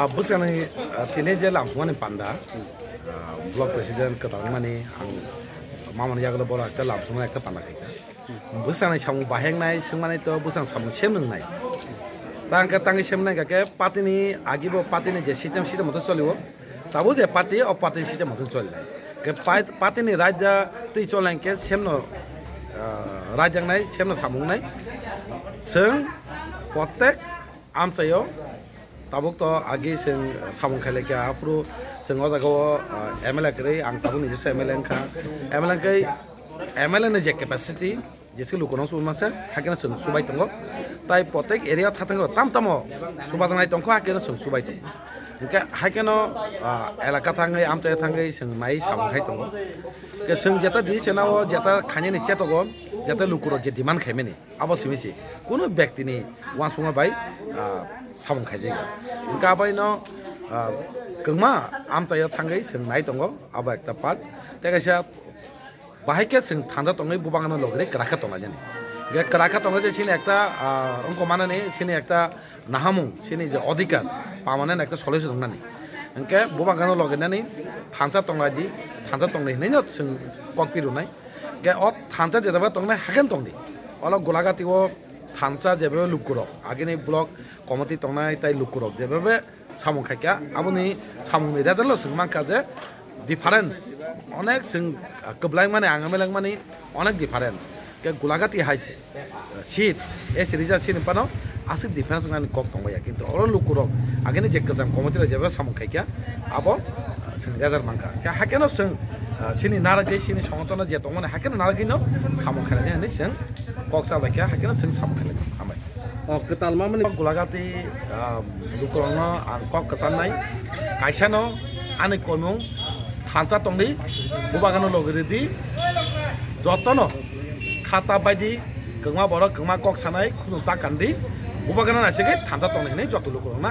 Bukan tini je lampuan panda, blok presiden ketang mani, mama ni jaga bola ke lampuan ekta panda kita. Bukan samu baheng nai, semua itu bukan samu semneng nai. Tangi semneng kakek parti ni agi bo parti ni je sistem motor soliwo, tahu je parti or parti sistem motor solih. Ke parti ni raja tu colang ke semno raja nai semno samung nai, seng potek am sayo. Tabuk to agi sing samung khale kya apru sing oja go MLA kre ang tabuk ni jese MLA kai MLA ne je capacity jese lukono suma se hakena sing subai tongo tai potek area thatango tamtamo subajanai tongko hakena sing subai tongo ka hakeno elaka thangai amcha thangai sing mai samung khai tongo ke sing jeta di chenao jeta khani ni chetogo jeta lukuro je diman khaimeni abo simisi kono byakti ni wasunga bai samung khai jega ka bai no kengma amcha thangai sing nai tongo abo ekta part tekaisa bahike sing thanda tongai bubangano logre kraka tonga jani ge kraka tonga je sini ekta onko manane sini ekta nahamung sini je odhikar permanent ekta solution nani enke bubangano logre nani thansa tonga di thansa tongne nei no sing kokpiru nai ge ot thansa je daba tongne hagen tongdi ola golagati o thansa jebe lukuro agini block committee tongnai tai lukuro jebe samung khaikya abuni samung ni dadalo singman kaje difference onek sing keblai mane angamelang mane onek difference ke golagati haise sheet es result sin pano asik difference ngani kok tongoya kintu oro lukuro agini jekkasam committee jebe samung khaikya abo sing result mangka ka hakeno sing sini narage sini songtona je tongone hakeno naragino samung khaile ni sing koksa bakya hakeno sing samung khaile amai ketal mamani golagati lukurono ang kok kesanai kaisano ane komung thansa tongdi bubagano logiridi jotono khata baidi kengma boro kengma kok sanai khunu takandi bubagano nasige thansa tongni nei joto lukurona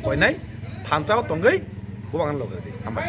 koinai thansa tongai bubagano logiridi amai